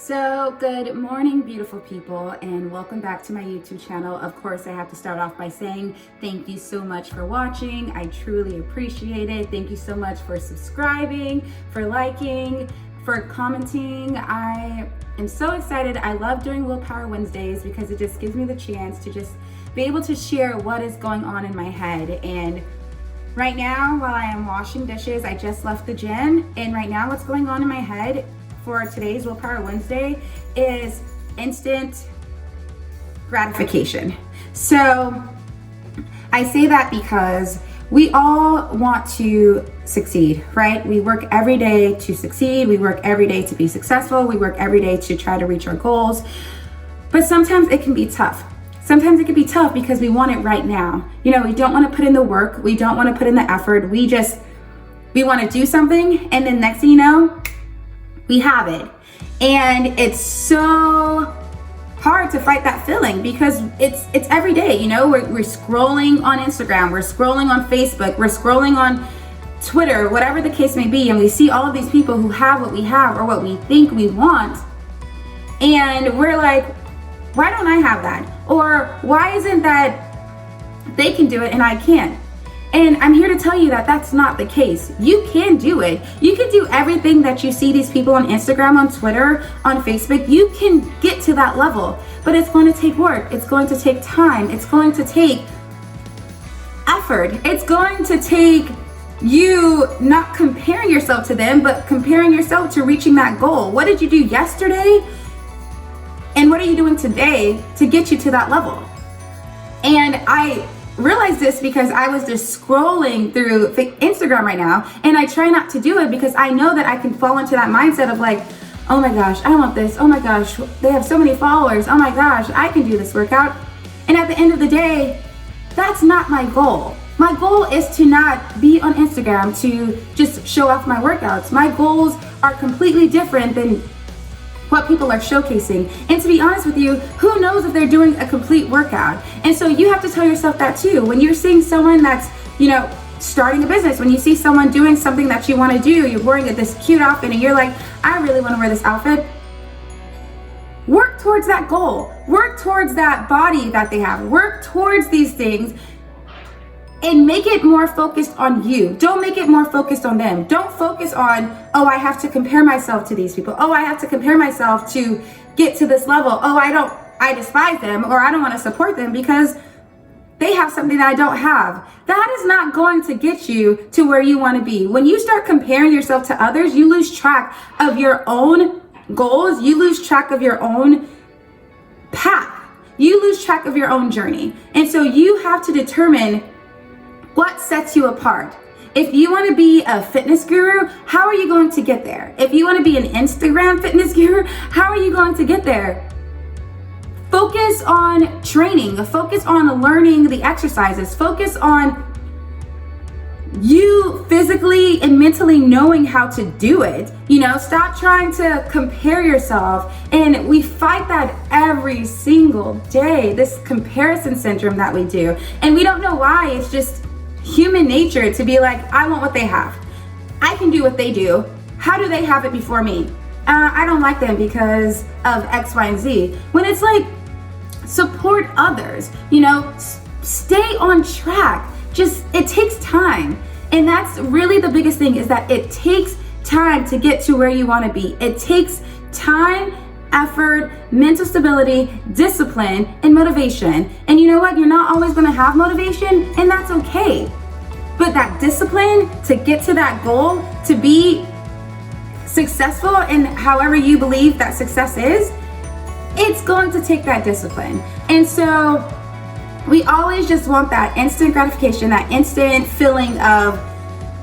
So good morning, beautiful people, and welcome back to my YouTube channel. Of course, I have to start off by saying thank you so much for watching. I truly appreciate it. Thank you so much for subscribing, for liking, for commenting. I am so excited. I love doing Willpower Wednesdays because it just gives me the chance to just be able to share what is going on in my head. And right now, while I am washing dishes, I just left the gym, and right now what's going on in my head for today's Willpower Wednesday is instant gratification. So I say that because we all want to succeed, right? We work every day to succeed. We work every day to be successful. We work every day to try to reach our goals. But sometimes it can be tough. Sometimes it can be tough because we want it right now. You know, we don't want to put in the work. We don't want to put in the effort. We want to do something, and then next thing you know, we have it. And it's so hard to fight that feeling because it's every day, you know, we're scrolling on Instagram, we're scrolling on Facebook, we're scrolling on Twitter, whatever the case may be, and we see all of these people who have what we have or what we think we want. And we're like, why don't I have that? Or why isn't that they can do it and I can't? And I'm here to tell you that that's not the case. You can do it. You can do everything that you see these people on Instagram, on Twitter, on Facebook. You can get to that level, but it's going to take work. It's going to take time. It's going to take effort. It's going to take you not comparing yourself to them, but comparing yourself to reaching that goal. What did you do yesterday? And what are you doing today to get you to that level? And I realized this because I was just scrolling through Instagram right now, and I try not to do it because I know that I can fall into that mindset of like, oh my gosh, I want this. Oh my gosh, they have so many followers. Oh my gosh, I can do this workout. And at the end of the day, that's not my goal. My goal is to not be on Instagram to just show off my workouts. My goals are completely different than what people are showcasing. And to be honest with you, who knows if they're doing a complete workout? And so you have to tell yourself that too. When you're seeing someone that's, you know, starting a business, when you see someone doing something that you want to do, you're wearing this cute outfit and you're like, I really want to wear this outfit. Work towards that goal. Work towards that body that they have. Work towards these things and make it more focused on you. Don't make it more focused on them. Don't focus on, oh, I have to compare myself to these people. Oh, I have to compare myself to get to this level. Oh, I despise them, or I don't want to support them because they have something that I don't have. That is not going to get you to where you want to be. When you start comparing yourself to others, you lose track of your own goals. You lose track of your own path. You lose track of your own journey. And so you have to determine what sets you apart. If you want to be a fitness guru, how are you going to get there? If you want to be an Instagram fitness guru, how are you going to get there? Focus on training, focus on learning the exercises, focus on you physically and mentally knowing how to do it. You know, stop trying to compare yourself. And we fight that every single day, this comparison syndrome that we do. And we don't know why. It's just human nature to be like, I want what they have. I can do what they do. How do they have it before me? I don't like them because of X, Y, and Z. When it's like, support others, you know, stay on track. Just, it takes time. And that's really the biggest thing, is that it takes time to get to where you want to be. It takes time, effort, mental stability, discipline, and motivation. And you know what? You're not always going to have motivation, and that's okay. But that discipline to get to that goal, to be successful in however you believe that success is, it's going to take that discipline. And so we always just want that instant gratification, that instant feeling of,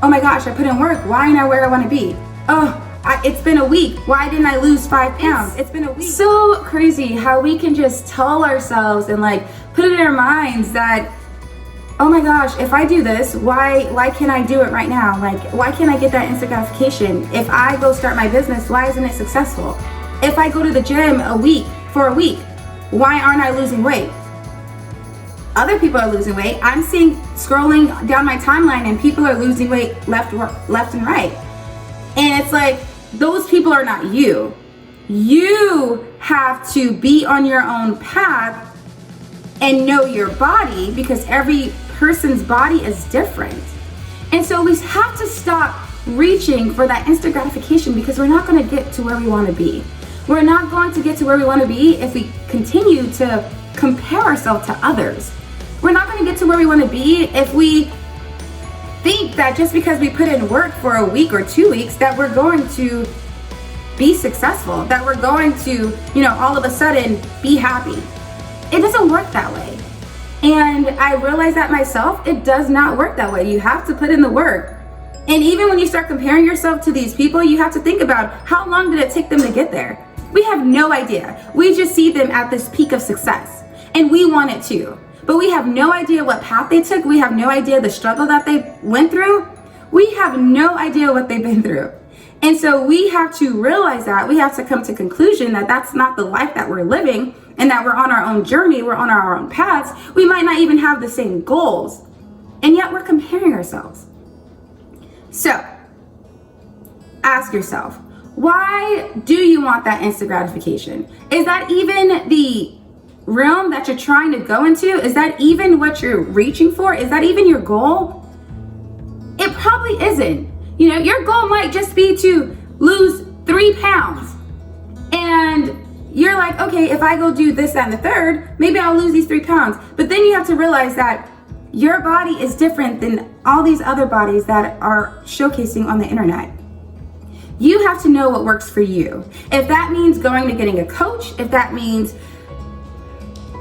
oh my gosh, I put in work. Why am I where I want to be? Oh, it's been a week. Why didn't I lose 5 pounds? It's been a week. So crazy how we can just tell ourselves and like put it in our minds that, oh my gosh, if I do this, why can't I do it right now? Like, why can't I get that instant gratification? If I go start my business, why isn't it successful? If I go to the gym for a week, why aren't I losing weight? Other people are losing weight. I'm seeing, scrolling down my timeline, and people are losing weight left and right. And it's like, those people are not you. You have to be on your own path and know your body, because every person's body is different. And so we have to stop reaching for that instant gratification, because we're not going to get to where we want to be. We're not going to get to where we want to be if we continue to compare ourselves to others. We're not going to get to where we want to be if we think that just because we put in work for a week or 2 weeks that we're going to be successful, that we're going to, all of a sudden be happy. It doesn't work that way. And I realized that myself, it does not work that way. You have to put in the work. And even when you start comparing yourself to these people, you have to think about, how long did it take them to get there? We have no idea. We just see them at this peak of success, and we want it too. But we have no idea what path they took. We have no idea the struggle that they went through. We have no idea what they've been through. And so we have to realize that. We have to come to conclusion that that's not the life that we're living, and that we're on our own journey, we're on our own paths. We might not even have the same goals, and yet we're comparing ourselves. So ask yourself, why do you want that instant gratification? Is that even the realm that you're trying to go into? Is that even what you're reaching for? Is that even your goal? It probably isn't. Your goal might just be to lose 3 pounds. And you're like, okay, if I go do this, that, and the third, maybe I'll lose these 3 pounds. But then you have to realize that your body is different than all these other bodies that are showcasing on the internet. You have to know what works for you. If that means going to getting a coach, if that means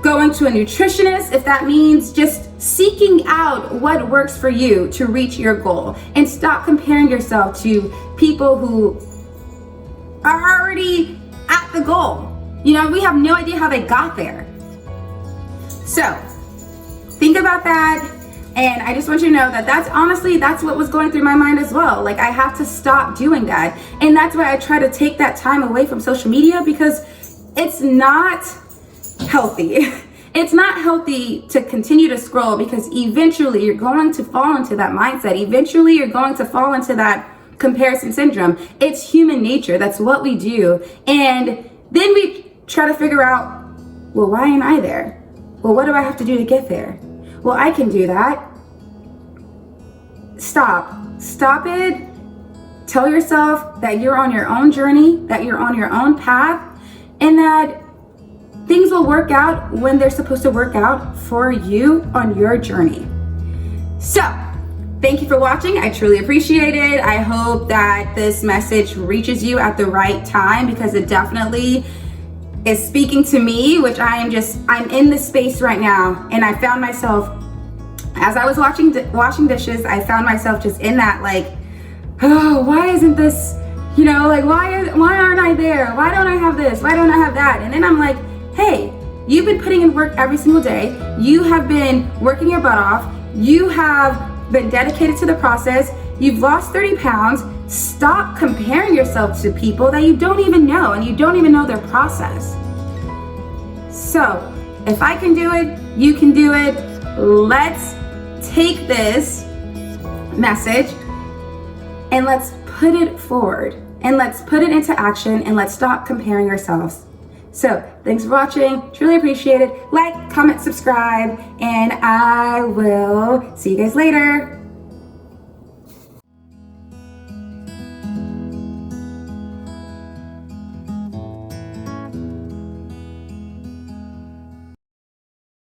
going to a nutritionist, if that means just seeking out what works for you to reach your goal, and stop comparing yourself to people who are already at the goal. We have no idea how they got there. So think about that. And I just want you to know that that's what was going through my mind as well. Like, I have to stop doing that. And that's why I try to take that time away from social media, because it's not healthy. It's not healthy to continue to scroll, because eventually you're going to fall into that mindset. Eventually you're going to fall into that comparison syndrome. It's human nature. That's what we do. And then we try to figure out, well, why am I there? Well, what do I have to do to get there? Well, I can do that. Stop it. Tell yourself that you're on your own journey, that you're on your own path, and that things will work out when they're supposed to work out for you on your journey. So, thank you for watching. I truly appreciate it. I hope that this message reaches you at the right time, because it definitely is speaking to me, which I'm in this space right now. And I found myself, as I was washing dishes, I found myself just in that, like, oh, why isn't this, why aren't I there? Why don't I have this? Why don't I have that? And then I'm like, hey, you've been putting in work every single day. You have been working your butt off. You have been dedicated to the process. You've lost 30 pounds. Stop comparing yourself to people that you don't even know, and you don't even know their process. So, if I can do it, you can do it. Let's take this message and let's put it forward, and let's put it into action, and let's stop comparing ourselves. So, thanks for watching. Truly appreciate it. Like, comment, subscribe, and I will see you guys later.